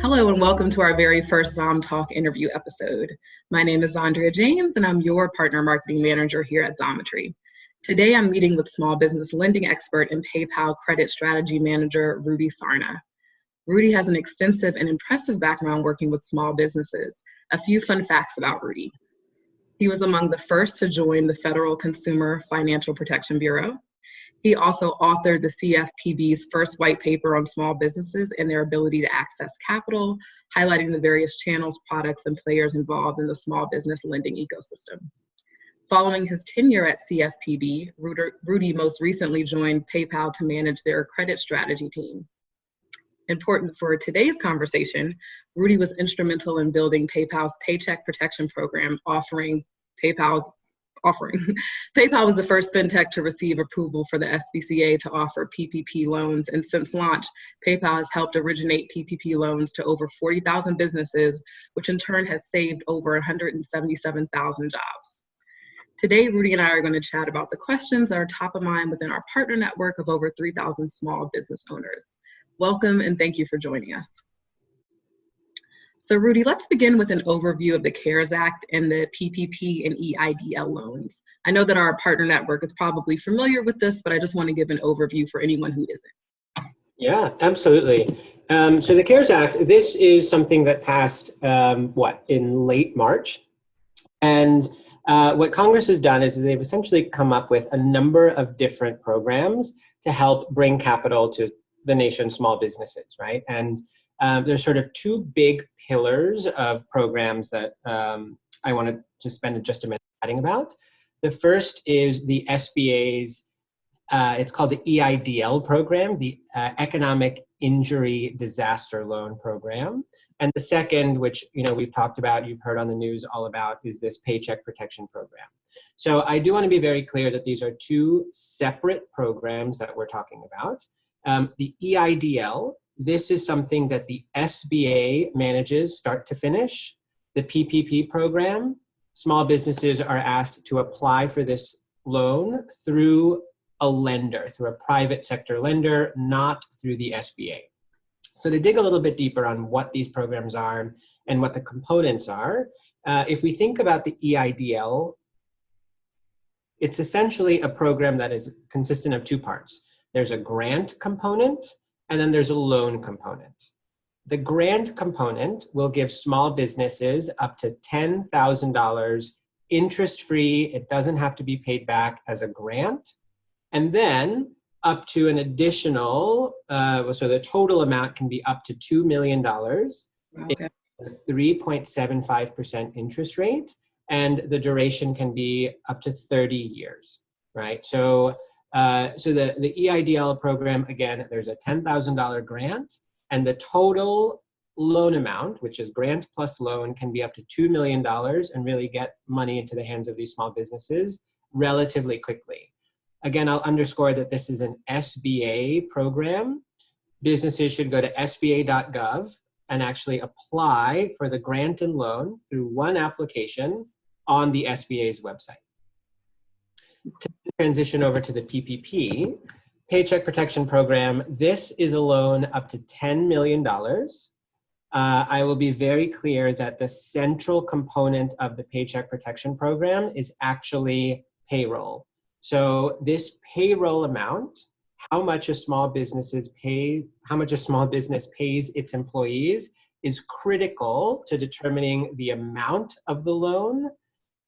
Hello and welcome to our very first XomTalk interview episode. My name is Andrea James and I'm your partner marketing manager here at Xometry. Today I'm meeting with small business lending expert and PayPal credit strategy manager, Rudi Sarna. Rudi has an extensive and impressive background working with small businesses. A few fun facts about Rudi. He was among the first to join the Federal Consumer Financial Protection Bureau. He also authored the CFPB's first white paper on small businesses and their ability to access capital, highlighting the various channels, products, and players involved in the small business lending ecosystem. Following his tenure at CFPB, Rudi most recently joined PayPal to manage their credit strategy team. Important for today's conversation, Rudi was instrumental in building PayPal's Paycheck Protection Program, PayPal was the first fintech to receive approval for the SBCA to offer PPP loans, and since launch, PayPal has helped originate PPP loans to over 40,000 businesses, which in turn has saved over 177,000 jobs. Today, Rudi and I are going to chat about the questions that are top of mind within our partner network of over 3,000 small business owners. Welcome and thank you for joining us. So Rudi, let's begin with an overview of the CARES Act and the PPP and EIDL loans. I know that our partner network is probably familiar with this, but I just want to give an overview for anyone who isn't. Yeah, absolutely. So the CARES Act, this is something that passed, in late March. And what Congress has done is they've essentially come up with a number of different programs to help bring capital to the nation's small businesses, right? And there's sort of two big pillars of programs that I want to spend just a minute chatting about. The first is the SBA's, it's called the EIDL program, the Economic Injury Disaster Loan Program. And the second, which we've talked about, you've heard on the news all about, is this Paycheck Protection Program. So I do want to be very clear that these are two separate programs that we're talking about. The EIDL, this is something that the SBA manages start to finish. The PPP program, small businesses are asked to apply for this loan through a lender, through a private sector lender, not through the SBA. So to dig a little bit deeper on what these programs are and what the components are, if we think about the EIDL, it's essentially a program that is consistent of two parts. There's a grant component, and then there's a loan component. The grant component will give small businesses up to $10,000 interest-free. It doesn't have to be paid back as a grant. And then up to an additional, so the total amount can be up to $2 million, Okay. a 3.75% interest rate, and the duration can be up to 30 years, right? So the EIDL program, again, there's a $10,000 grant, and the total loan amount, which is grant plus loan, can be up to $2 million and really get money into the hands of these small businesses relatively quickly. Again, I'll underscore that this is an SBA program. Businesses should go to sba.gov and actually apply for the grant and loan through one application on the SBA's website. To transition over to the PPP, Paycheck Protection Program, this is a loan up to $10 million. I will be very clear that the central component of the Paycheck Protection Program is actually payroll. So this payroll amount, how much a small business pays its employees, is critical to determining the amount of the loan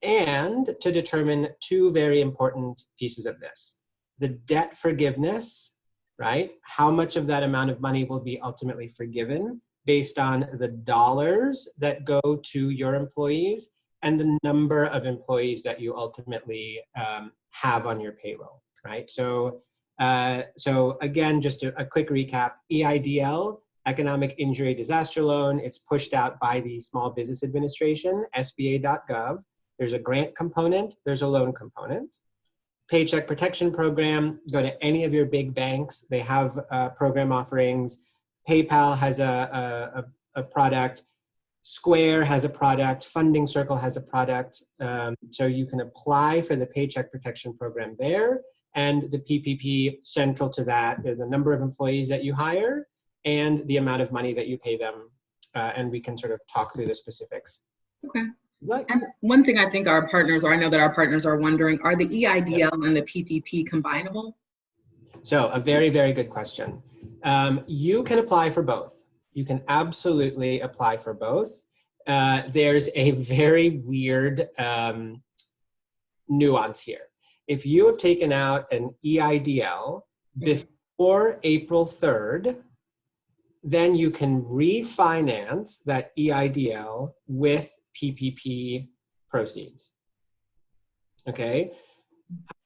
and to determine two very important pieces of this. The debt forgiveness, right? How much of that amount of money will be ultimately forgiven based on the dollars that go to your employees and the number of employees that you ultimately have on your payroll, right? So again, just a quick recap, EIDL, Economic Injury Disaster Loan, it's pushed out by the Small Business Administration, sba.gov. There's a grant component, there's a loan component. Paycheck Protection Program, go to any of your big banks. They have program offerings. PayPal has a product. Square has a product. Funding Circle has a product. So you can apply for the Paycheck Protection Program there. And the PPP, central to that is the number of employees that you hire and the amount of money that you pay them and we can sort of talk through the specifics. Okay. Right. And one thing I think our partners, or I know that our partners are wondering, are the EIDL and the PPP combinable? So a very, very good question. You can apply for both. You can absolutely apply for both. There's a very weird nuance here. If you have taken out an EIDL before April 3rd, then you can refinance that EIDL with PPP proceeds. Okay.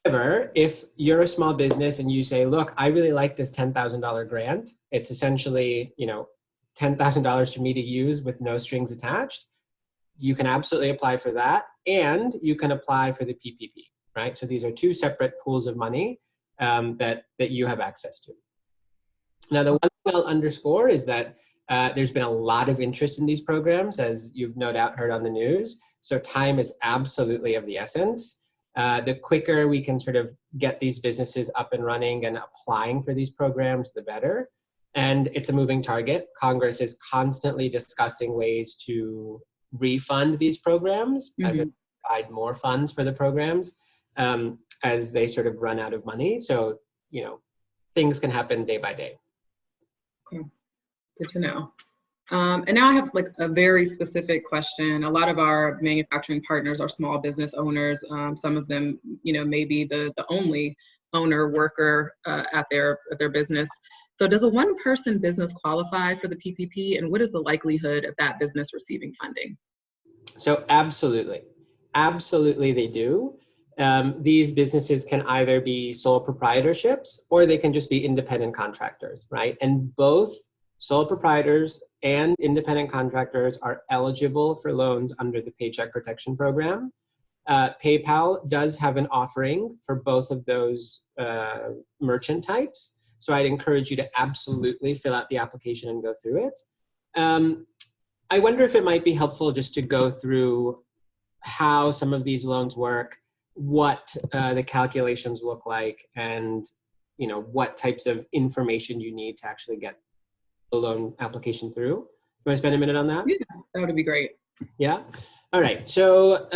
However, if you're a small business and you say, look, I really like this $10,000 grant, it's essentially, you know, $10,000 for me to use with no strings attached, you can absolutely apply for that, and you can apply for the PPP, right? So these are two separate pools of money that you have access to. Now, the one thing I'll underscore is that there's been a lot of interest in these programs, as you've no doubt heard on the news. So time is absolutely of the essence. The quicker we can sort of get these businesses up and running and applying for these programs, the better. And it's a moving target. Congress is constantly discussing ways to refund these programs, as in provide more funds for the programs as they sort of run out of money. So, you know, things can happen day by day. Okay, good to know. And now I have like a very specific question. A lot of our manufacturing partners are small business owners. Some of them, you know, may be the only owner worker at their business. So does a one-person business qualify for the PPP, and what is the likelihood of that business receiving funding? So absolutely, absolutely they do. These businesses can either be sole proprietorships or they can just be independent contractors, right? And both sole proprietors and independent contractors are eligible for loans under the Paycheck Protection Program. PayPal does have an offering for both of those merchant types. So I'd encourage you to absolutely fill out the application and go through it. I wonder if it might be helpful just to go through how some of these loans work, what the calculations look like, and you know what types of information you need to actually get the loan application through. You want to spend a minute on that? Yeah, that would be great. Yeah. All right. So,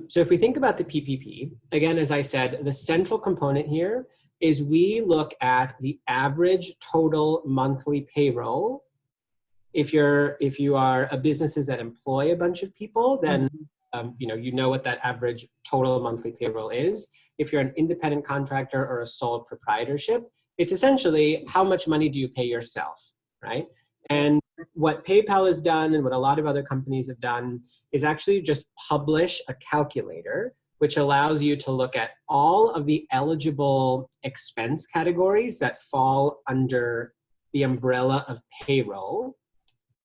so if we think about the PPP, again, as I said, the central component here is we look at the average total monthly payroll. If you are a businesses that employ a bunch of people, then you know what that average total monthly payroll is. If you're an independent contractor or a sole proprietorship, it's essentially how much money do you pay yourself, right? And what PayPal has done and what a lot of other companies have done is actually just publish a calculator which allows you to look at all of the eligible expense categories that fall under the umbrella of payroll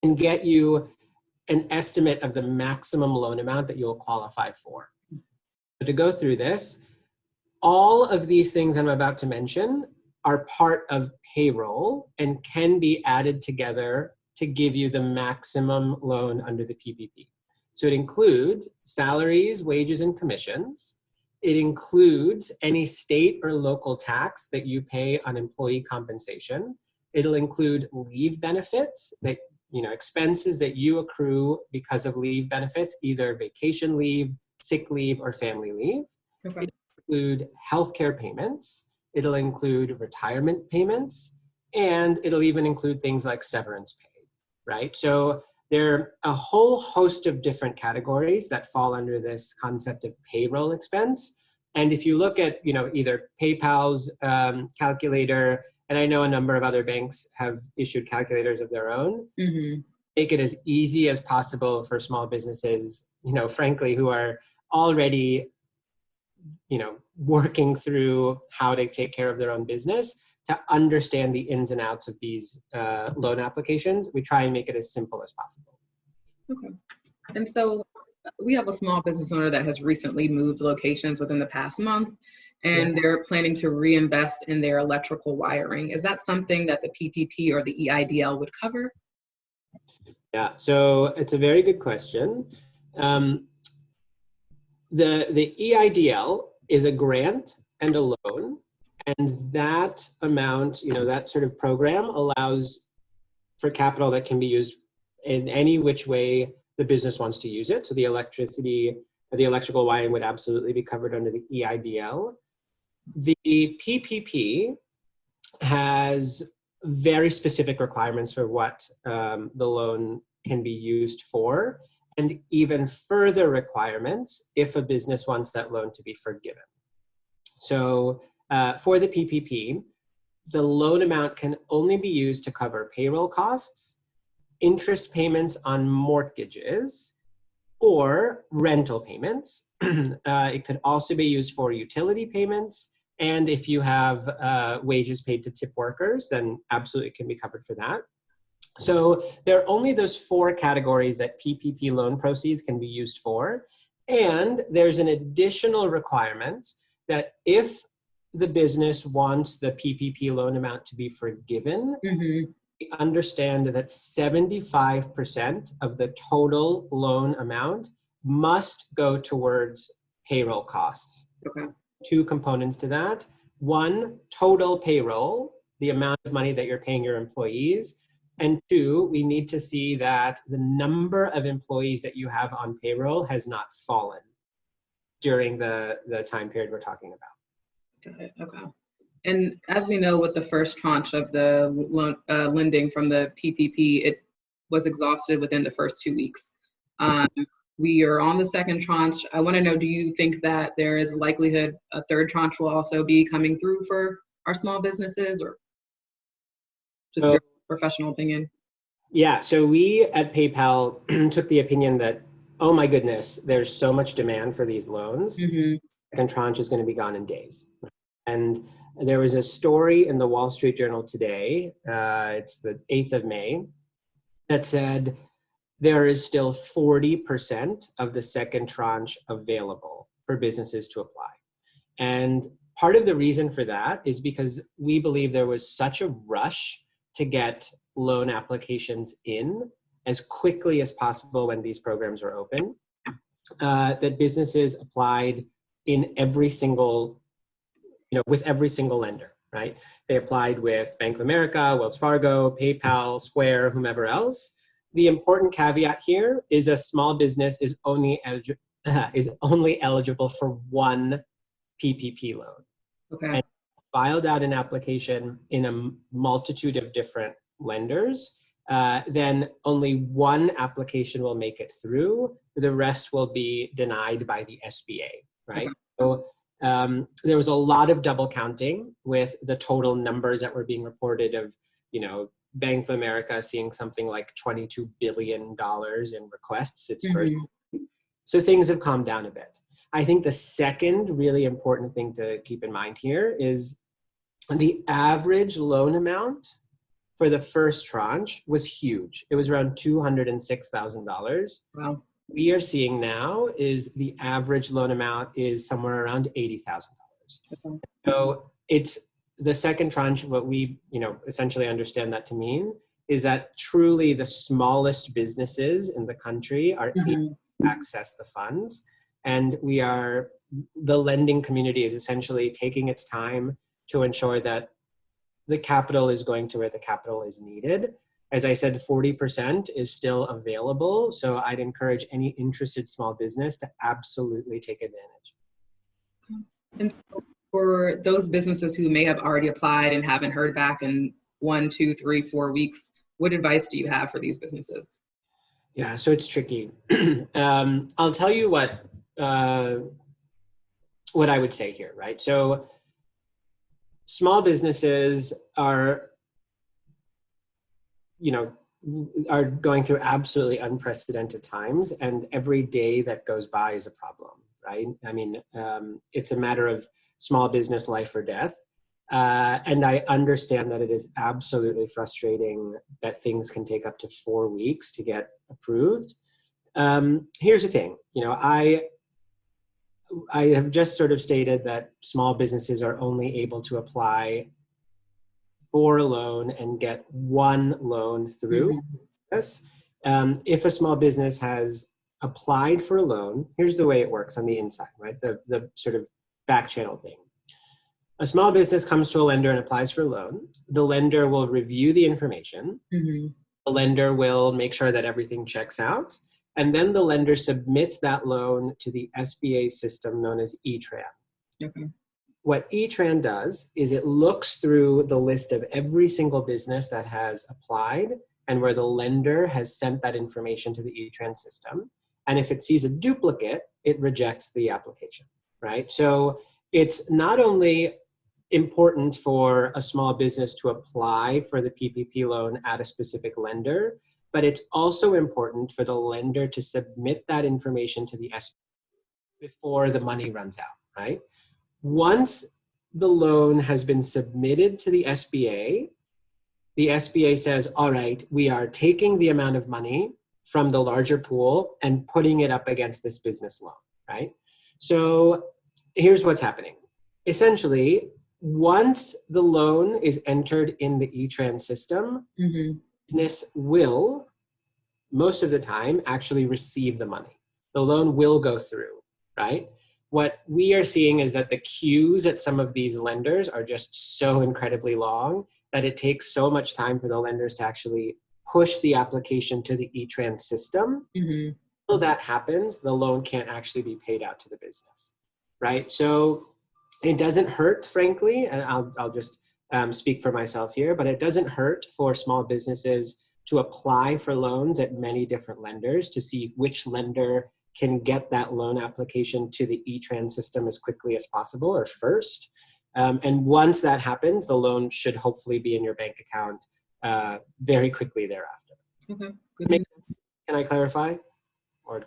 and get you an estimate of the maximum loan amount that you'll qualify for. So to go through this, all of these things I'm about to mention are part of payroll and can be added together to give you the maximum loan under the PPP. So it includes salaries, wages, and commissions. It includes any state or local tax that you pay on employee compensation. It'll include leave benefits, that expenses that you accrue because of leave benefits, either vacation leave, sick leave, or family leave. Okay. It'll include healthcare payments. It'll include retirement payments, and it'll even include things like severance pay, right? So there are a whole host of different categories that fall under this concept of payroll expense. And if you look at, either PayPal's calculator, and I know a number of other banks have issued calculators of their own, make it as easy as possible for small businesses, frankly, who are already, working through how to take care of their own business, to understand the ins and outs of these loan applications. We try and make it as simple as possible. Okay. And so we have a small business owner that has recently moved locations within the past month, and they're planning to reinvest in their electrical wiring. Is that something that the PPP or the EIDL would cover? Yeah, so it's a very good question. The EIDL is a grant and a loan, and that amount, that sort of program allows for capital that can be used in any which way the business wants to use it. So the electrical wiring would absolutely be covered under the EIDL. The PPP has very specific requirements for what the loan can be used for, and even further requirements if a business wants that loan to be forgiven. So for the PPP, the loan amount can only be used to cover payroll costs, interest payments on mortgages, or rental payments. It could also be used for utility payments. And if you have wages paid to tip workers, then absolutely can be covered for that. So there are only those 4 categories that PPP loan proceeds can be used for. And there's an additional requirement that if the business wants the PPP loan amount to be forgiven, we understand that 75% of the total loan amount must go towards payroll costs. Okay. 2 components to that. 1, total payroll, the amount of money that you're paying your employees. And 2, we need to see that the number of employees that you have on payroll has not fallen during the time period we're talking about. Got it. Okay. And as we know, with the first tranche of the loan, lending from the PPP, it was exhausted within the first 2 weeks. We are on the second tranche. I want to know, do you think that there is a likelihood a third tranche will also be coming through for our small businesses, or just your professional opinion? Yeah, so we at PayPal took the opinion that, oh my goodness, there's so much demand for these loans. Second tranche is going to be gone in days. And there was a story in the Wall Street Journal today, it's the 8th of May, that said there is still 40% of the second tranche available for businesses to apply. And part of the reason for that is because we believe there was such a rush to get loan applications in as quickly as possible when these programs were open, that businesses applied in every single, with every single lender, right? They applied with Bank of America, Wells Fargo, PayPal, Square, whomever else. The important caveat here is a small business is only eligible for 1 PPP loan. Okay. And filed out an application in a multitude of different lenders, then only 1 application will make it through. The rest will be denied by the SBA, right? Okay. So there was a lot of double counting with the total numbers that were being reported of, Bank of America seeing something like $22 billion in requests its first. So things have calmed down a bit. I think the second really important thing to keep in mind here is the average loan amount for the first tranche was huge. It was around $206,000. Wow. We are seeing now is the average loan amount is somewhere around $80,000. Okay. So it's the second tranche. What we, essentially understand that to mean is that truly the smallest businesses in the country are able to access the funds. And the lending community is essentially taking its time to ensure that the capital is going to where the capital is needed. As I said, 40% is still available. So I'd encourage any interested small business to absolutely take advantage. And for those businesses who may have already applied and haven't heard back in 1, 2, 3, 4 weeks, what advice do you have for these businesses? Yeah, so it's tricky. I'll tell you what I would say here, right? So small businesses are going through absolutely unprecedented times, and every day that goes by is a problem, right? I mean, it's a matter of small business life or death. And I understand that it is absolutely frustrating that things can take up to 4 weeks to get approved. Here's the thing, I have just sort of stated that small businesses are only able to apply for a loan and get 1 loan through this. If a small business has applied for a loan, here's the way it works on the inside, right? The sort of back channel thing. A small business comes to a lender and applies for a loan. The lender will review the information. The The lender will make sure that everything checks out. And then the lender submits that loan to the SBA system known as ETRAN. Okay. What ETRAN does is it looks through the list of every single business that has applied and where the lender has sent that information to the ETRAN system. And if it sees a duplicate, it rejects the application, right? So it's not only important for a small business to apply for the PPP loan at a specific lender, but it's also important for the lender to submit that information to the SBA before the money runs out, right? Once the loan has been submitted to the SBA says, all right, we are taking the amount of money from the larger pool and putting it up against this business loan, right? So here's what's happening. Essentially, once the loan is entered in the ETRAN system, business will, most of the time, actually receive the money. The loan will go through, right? What we are seeing is that the queues at some of these lenders are just so incredibly long that it takes so much time for the lenders to actually push the application to the ETRAN system. Until that happens, the loan can't actually be paid out to the business, right? So it doesn't hurt, frankly, and I'll just speak for myself here, but it doesn't hurt for small businesses to apply for loans at many different lenders to see which lender can get that loan application to the ETRAN system as quickly as possible or first. And once that happens, the loan should hopefully be in your bank account very quickly thereafter. Okay, good. Can I clarify? Or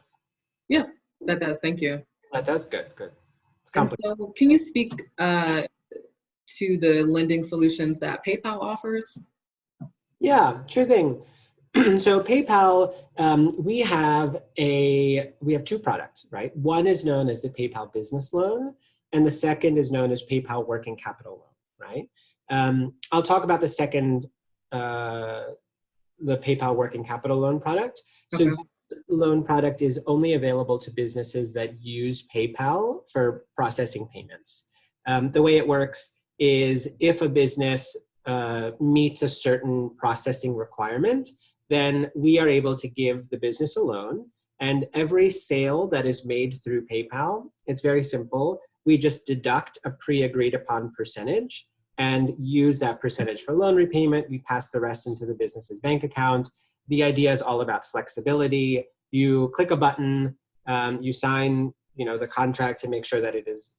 yeah, that does. Thank you. That does. Good. It's complicated. So can you speak to the lending solutions that PayPal offers? Yeah, sure thing. So PayPal, we have two products, right? One is known as the PayPal Business Loan, and the second is known as PayPal Working Capital Loan, right? I'll talk about the second, the PayPal Working Capital Loan product. So Okay. the loan product is only available to businesses that use PayPal for processing payments. The way it works is if a business meets a certain processing requirement, then we are able to give the business a loan. And every sale that is made through PayPal, it's very simple. We just deduct a pre-agreed upon percentage and use that percentage for loan repayment. We pass the rest into the business's bank account. The idea is all about flexibility. You click a button, you sign, the contract to make sure that it is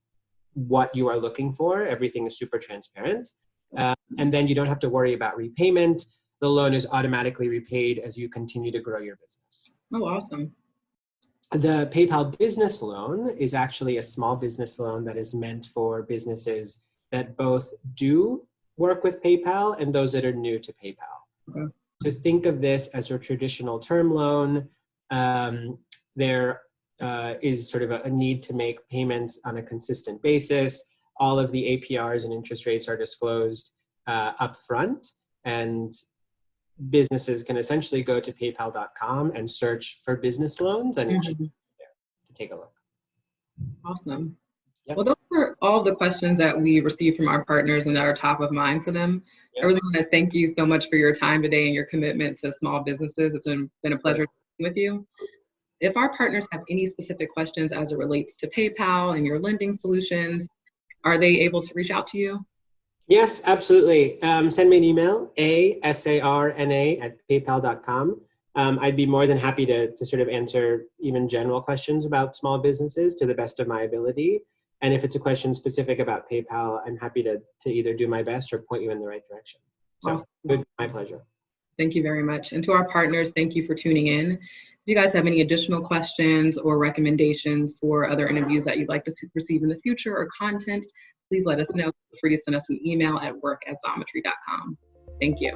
what you are looking for. Everything is super transparent. And then you don't have to worry about repayment. The loan is automatically repaid as you continue to grow your business. Oh, awesome. The PayPal Business Loan is actually a small business loan that is meant for businesses that both do work with PayPal and those that are new to PayPal. Okay. To think of this as a traditional term loan, there is sort of a need to make payments on a consistent basis. All of the APRs and interest rates are disclosed up front, and businesses can essentially go to paypal.com and search for business loans, and it should be there to take a look. Awesome. Yep. Well, those were all the questions that we received from our partners and that are top of mind for them. Yep. I really want to thank you so much for your time today and your commitment to small businesses. It's been a pleasure talking with you. If our partners have any specific questions as it relates to PayPal and your lending solutions, are they able to reach out to you? Yes, absolutely. Send me an email, sarna@paypal.com. I'd be more than happy to sort of answer even general questions about small businesses to the best of my ability. And if it's a question specific about PayPal, I'm happy to either do my best or point you in the right direction. So, awesome. My pleasure. Thank you very much. And to our partners, thank you for tuning in. If you guys have any additional questions or recommendations for other interviews that you'd like to receive in the future or content, please let us know. Feel free to send us an email at work@xometry.com. Thank you.